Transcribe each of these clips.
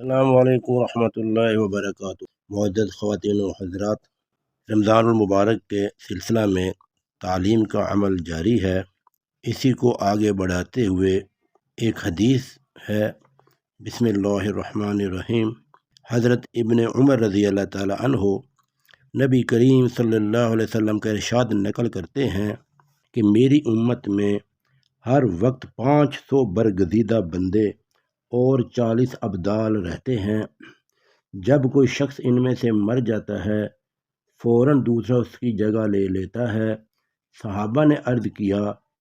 السلام علیکم ورحمۃ اللہ وبرکاتہ۔ معزز خواتین و حضرات، رمضان المبارک کے سلسلہ میں تعلیم کا عمل جاری ہے۔ اسی کو آگے بڑھاتے ہوئے ایک حدیث ہے، بسم اللہ الرحمن الرحیم۔ حضرت ابن عمر رضی اللہ تعالی عنہ نبی کریم صلی اللہ علیہ وسلم کا ارشاد نقل کرتے ہیں کہ میری امت میں ہر وقت 500 برگزیدہ بندے اور 40 ابدال رہتے ہیں۔ جب کوئی شخص ان میں سے مر جاتا ہے، فوراً دوسرا اس کی جگہ لے لیتا ہے۔ صحابہ نے عرض کیا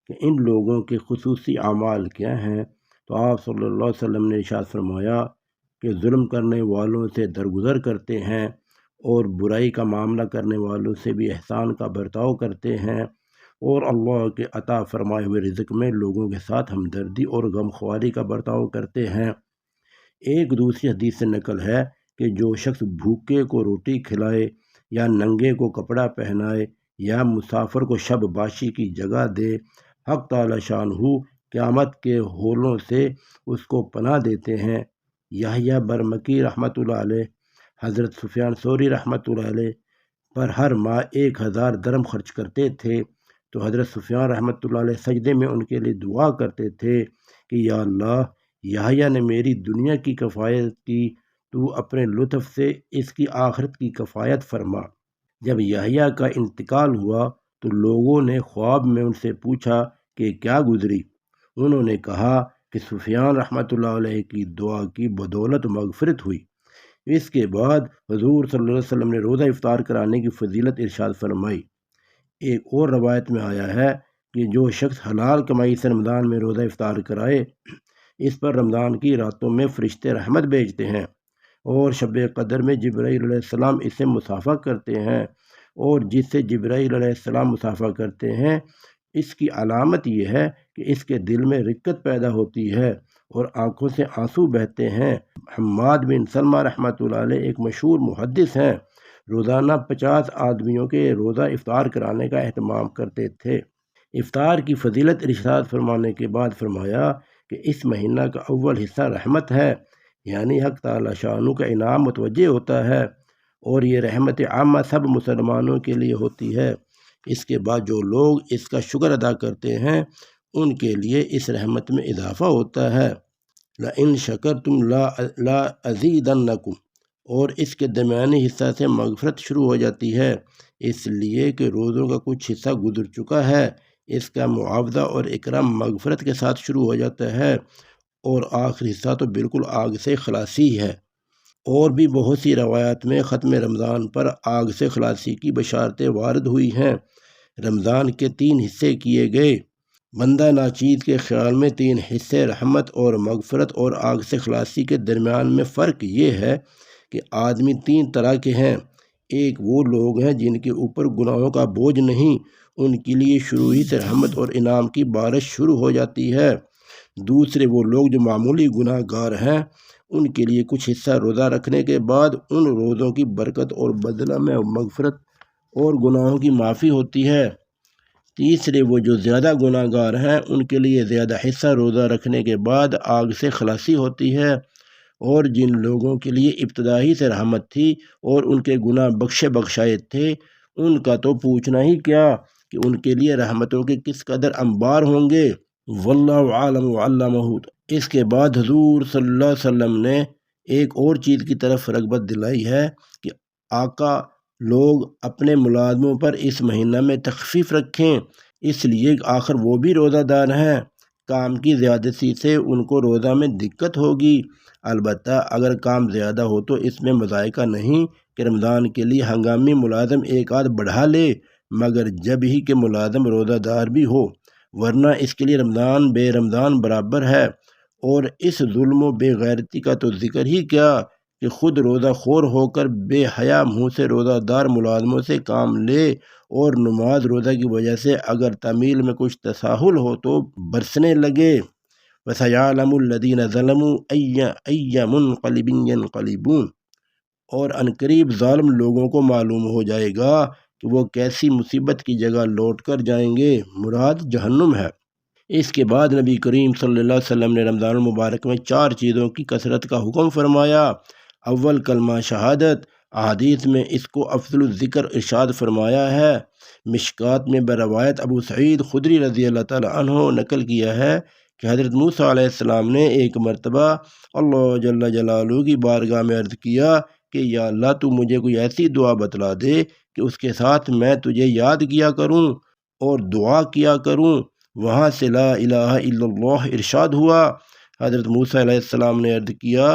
کہ ان لوگوں کے خصوصی اعمال کیا ہیں؟ تو آپ صلی اللہ علیہ وسلم نے ارشاد فرمایا کہ ظلم کرنے والوں سے درگزر کرتے ہیں اور برائی کا معاملہ کرنے والوں سے بھی احسان کا برتاؤ کرتے ہیں، اور اللہ کے عطا فرمائے ہوئے رزق میں لوگوں کے ساتھ ہمدردی اور غمخواری کا برتاؤ کرتے ہیں۔ ایک دوسری حدیث سے نقل ہے کہ جو شخص بھوکے کو روٹی کھلائے یا ننگے کو کپڑا پہنائے یا مسافر کو شب باشی کی جگہ دے، حق تعالی شانہ قیامت کے ہولوں سے اس کو پناہ دیتے ہیں۔ یحییٰ برمکی رحمۃ اللہ علیہ حضرت سفیان ثوری رحمۃ اللہ علیہ پر ہر ماہ 1000 درم خرچ کرتے تھے، تو حضرت سفیان رحمۃ اللہ علیہ سجدے میں ان کے لیے دعا کرتے تھے کہ یا اللہ، یحییٰ نے میری دنیا کی کفایت کی، تو اپنے لطف سے اس کی آخرت کی کفایت فرما۔ جب یحییٰ کا انتقال ہوا تو لوگوں نے خواب میں ان سے پوچھا کہ کیا گزری؟ انہوں نے کہا کہ سفیان رحمۃ اللہ علیہ کی دعا کی بدولت مغفرت ہوئی۔ اس کے بعد حضور صلی اللہ علیہ وسلم نے روزہ افطار کرانے کی فضیلت ارشاد فرمائی۔ ایک اور روایت میں آیا ہے کہ جو شخص حلال کمائی سے رمضان میں روزہ افطار کرائے، اس پر رمضان کی راتوں میں فرشتے رحمت بھیجتے ہیں، اور شب قدر میں جبرائیل علیہ السلام اسے مصافحہ کرتے ہیں، اور جس سے جبرائیل علیہ السلام مصافحہ کرتے ہیں اس کی علامت یہ ہے کہ اس کے دل میں رقت پیدا ہوتی ہے اور آنکھوں سے آنسو بہتے ہیں۔ حماد بن سلمہ رحمۃ اللہ علیہ ایک مشہور محدث ہیں، روزانہ 50 آدمیوں کے روزہ افطار کرانے کا اہتمام کرتے تھے۔ افطار کی فضیلت ارشاد فرمانے کے بعد فرمایا کہ اس مہینہ کا اول حصہ رحمت ہے، یعنی حق تعالی شانہ کا انعام متوجہ ہوتا ہے، اور یہ رحمت عامہ سب مسلمانوں کے لیے ہوتی ہے۔ اس کے بعد جو لوگ اس کا شکر ادا کرتے ہیں ان کے لیے اس رحمت میں اضافہ ہوتا ہے۔ لَإِن شَكَرْتُمْ لَأَزِيدَنَّكُمْ، اور اس کے درمیانی حصہ سے مغفرت شروع ہو جاتی ہے، اس لیے کہ روزوں کا کچھ حصہ گزر چکا ہے۔ اس کا معاوضہ اور اکرام مغفرت کے ساتھ شروع ہو جاتا ہے، اور آخری حصہ تو بالکل آگ سے خلاصی ہے۔ اور بھی بہت سی روایات میں ختم رمضان پر آگ سے خلاصی کی بشارتیں وارد ہوئی ہیں۔ رمضان کے 3 حصے کیے گئے۔ بندہ ناچیز کے خیال میں 3 حصے رحمت اور مغفرت اور آگ سے خلاصی کے درمیان میں فرق یہ ہے کہ آدمی 3 طرح کے ہیں۔ ایک وہ لوگ ہیں جن کے اوپر گناہوں کا بوجھ نہیں، ان کے لیے شروع ہی سے رحمت اور انعام کی بارش شروع ہو جاتی ہے۔ دوسرے وہ لوگ جو معمولی گناہ گار ہیں، ان کے لیے کچھ حصہ روزہ رکھنے کے بعد ان روزوں کی برکت اور بدلہ میں مغفرت اور گناہوں کی معافی ہوتی ہے۔ تیسرے وہ جو زیادہ گناہ گار ہیں، ان کے لیے زیادہ حصہ روزہ رکھنے کے بعد آگ سے خلاصی ہوتی ہے، اور جن لوگوں کے لیے ابتدائی سے رحمت تھی اور ان کے گناہ بخشائے تھے، ان کا تو پوچھنا ہی کیا کہ ان کے لیے رحمتوں کے کس قدر انبار ہوں گے۔ واللہ عالم وعلمہ۔ اس کے بعد حضور صلی اللہ علیہ وسلم نے ایک اور چیز کی طرف رغبت دلائی ہے کہ آقا لوگ اپنے ملازموں پر اس مہینہ میں تخفیف رکھیں، اس لیے آخر وہ بھی روزہ دار ہیں، کام کی زیادتی سے ان کو روزہ میں دقت ہوگی۔ البتہ اگر کام زیادہ ہو تو اس میں مذائقہ نہیں کہ رمضان کے لیے ہنگامی ملازم ایک آدھ بڑھا لے، مگر جب ہی کہ ملازم روزہ دار بھی ہو، ورنہ اس کے لیے رمضان بے رمضان برابر ہے۔ اور اس ظلم و بے غیرتی کا تو ذکر ہی کیا کہ خود روزہ خور ہو کر بے حیا منہ سے روزہ دار ملازموں سے کام لے، اور نماز روزہ کی وجہ سے اگر تعمیل میں کچھ تساہل ہو تو برسنے لگے۔ وَسَيَعْلَمُ الَّذِينَ ظَلَمُوا أَيَّ مُنقَلِبٍ يَنقَلِبُونَ، اور عنقریب ظالم لوگوں کو معلوم ہو جائے گا کہ وہ کیسی مصیبت کی جگہ لوٹ کر جائیں گے۔ مراد جہنم ہے۔ اس کے بعد نبی کریم صلی اللہ علیہ وسلم نے رمضان المبارک میں 4 چیزوں کی کثرت کا حکم فرمایا۔ اول کلمہ شہادت، احادیث میں اس کو افضل الذکر ارشاد فرمایا ہے۔ مشکات میں بروایت ابو سعید خدری رضی اللہ تعالی عنہ نقل کیا ہے کہ حضرت موسیٰ علیہ السلام نے ایک مرتبہ اللہ جل جلالہ کی بارگاہ میں عرض کیا کہ یا اللہ تو مجھے کوئی ایسی دعا بتلا دے کہ اس کے ساتھ میں تجھے یاد کیا کروں اور دعا کیا کروں۔ وہاں سے لا الہ الا اللہ ارشاد ہوا۔ حضرت موسیٰ علیہ السلام نے عرض کیا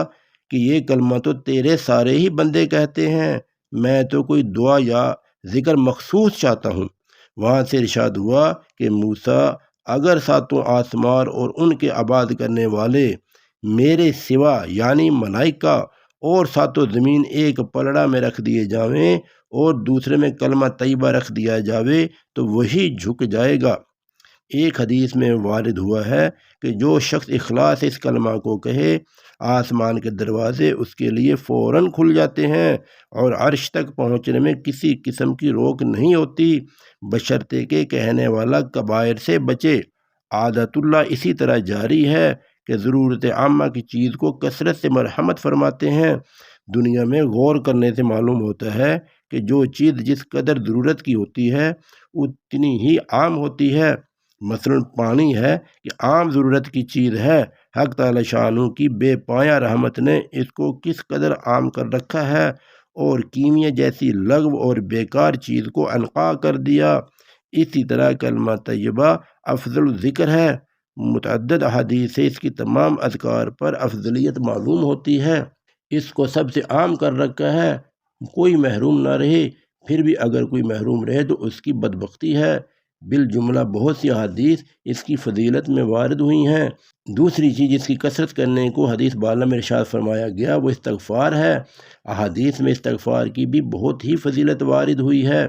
کہ یہ کلمہ تو تیرے سارے ہی بندے کہتے ہیں، میں تو کوئی دعا یا ذکر مخصوص چاہتا ہوں۔ وہاں سے ارشاد ہوا کہ موسیٰ اگر ساتوں آسمان اور ان کے آباد کرنے والے میرے سوا یعنی ملائکہ اور ساتوں زمین ایک پلڑا میں رکھ دیے جاویں اور دوسرے میں کلمہ طیبہ رکھ دیا جاوے تو وہی جھک جائے گا۔ ایک حدیث میں وارد ہوا ہے کہ جو شخص اخلاص سے اس کلمہ کو کہے آسمان کے دروازے اس کے لیے فوراً کھل جاتے ہیں اور عرش تک پہنچنے میں کسی قسم کی روک نہیں ہوتی، بشرطے کہ کہنے والا کبائر سے بچے۔ عادت اللہ اسی طرح جاری ہے کہ ضرورت عامہ کی چیز کو کثرت سے مرحمت فرماتے ہیں۔ دنیا میں غور کرنے سے معلوم ہوتا ہے کہ جو چیز جس قدر ضرورت کی ہوتی ہے اتنی ہی عام ہوتی ہے۔ مثلا پانی ہے کہ عام ضرورت کی چیز ہے، حق تعالی شانہ کی بے پایہ رحمت نے اس کو کس قدر عام کر رکھا ہے اور کیمیا جیسی لغو اور بیکار چیز کو انقا کر دیا۔ اسی طرح کلمہ طیبہ افضل ذکر ہے۔ متعدد احادیث سے اس کی تمام اذکار پر افضلیت معلوم ہوتی ہے۔ اس کو سب سے عام کر رکھا ہے، کوئی محروم نہ رہے، پھر بھی اگر کوئی محروم رہے تو اس کی بدبختی ہے۔ بالجملہ بہت سی احادیث اس کی فضیلت میں وارد ہوئی ہیں۔ دوسری چیز جس کی کثرت کرنے کو حدیث بالا میں ارشاد فرمایا گیا وہ استغفار ہے۔ احادیث میں استغفار کی بھی بہت ہی فضیلت وارد ہوئی ہے۔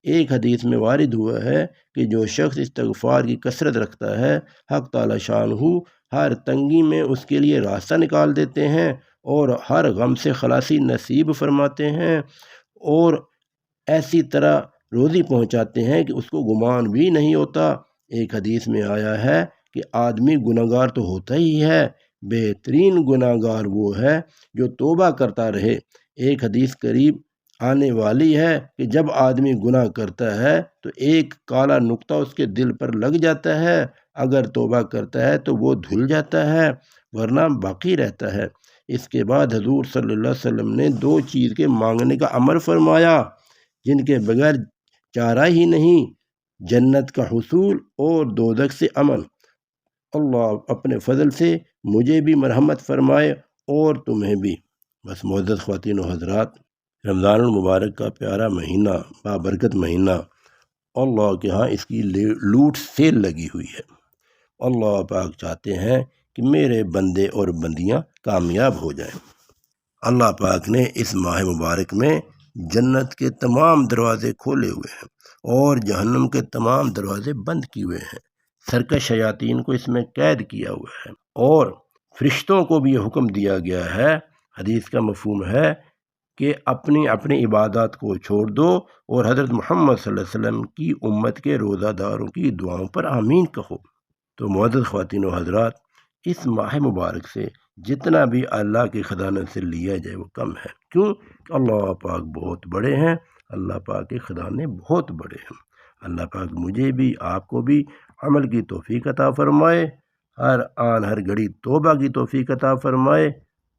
ایک حدیث میں وارد ہوا ہے کہ جو شخص استغفار کی کثرت رکھتا ہے حق تعالی شانہ ہر تنگی میں اس کے لیے راستہ نکال دیتے ہیں اور ہر غم سے خلاصی نصیب فرماتے ہیں اور ایسی طرح روزی پہنچاتے ہیں کہ اس کو گمان بھی نہیں ہوتا۔ ایک حدیث میں آیا ہے کہ آدمی گناہ گار تو ہوتا ہی ہے، بہترین گناہ گار وہ ہے جو توبہ کرتا رہے۔ ایک حدیث قریب آنے والی ہے کہ جب آدمی گناہ کرتا ہے تو ایک کالا نقطہ اس کے دل پر لگ جاتا ہے، اگر توبہ کرتا ہے تو وہ دھل جاتا ہے ورنہ باقی رہتا ہے۔ اس کے بعد حضور صلی اللہ علیہ وسلم نے 2 چیز کے مانگنے کا امر فرمایا جن کے بغیر چارہ ہی نہیں، جنت کا حصول اور دوزخ سے امن۔ اللہ اپنے فضل سے مجھے بھی مرحمت فرمائے اور تمہیں بھی۔ بس معزز خواتین و حضرات، رمضان المبارک کا پیارا مہینہ، بابرکت مہینہ، اللہ کے ہاں اس کی لوٹ سیل لگی ہوئی ہے۔ اللہ پاک چاہتے ہیں کہ میرے بندے اور بندیاں کامیاب ہو جائیں۔ اللہ پاک نے اس ماہ مبارک میں جنت کے تمام دروازے کھولے ہوئے ہیں اور جہنم کے تمام دروازے بند کیے ہوئے ہیں۔ سرکش شیاطین کو اس میں قید کیا ہوا ہے اور فرشتوں کو بھی یہ حکم دیا گیا ہے، حدیث کا مفہوم ہے کہ اپنی اپنی عبادات کو چھوڑ دو اور حضرت محمد صلی اللہ علیہ وسلم کی امت کے روزہ داروں کی دعاؤں پر آمین کہو۔ تو معزز خواتین و حضرات، اس ماہ مبارک سے جتنا بھی اللہ کے خزانے سے لیا جائے وہ کم ہے۔ کیوں؟ کہ اللہ پاک بہت بڑے ہیں، اللہ پاک کے خزانے بہت بڑے ہیں۔ اللہ پاک مجھے بھی آپ کو بھی عمل کی توفیق عطا فرمائے، ہر آن ہر گھڑی توبہ کی توفیق عطا فرمائے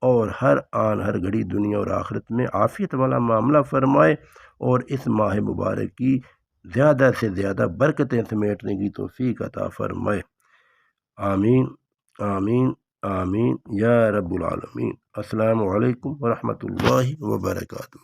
اور ہر آن ہر گھڑی دنیا اور آخرت میں عافیت والا معاملہ فرمائے اور اس ماہ مبارک کی زیادہ سے زیادہ برکتیں سمیٹنے کی توفیق عطا فرمائے۔ آمین آمین آمین یا رب العالمین۔ السلام علیکم ورحمۃ اللہ وبرکاتہ۔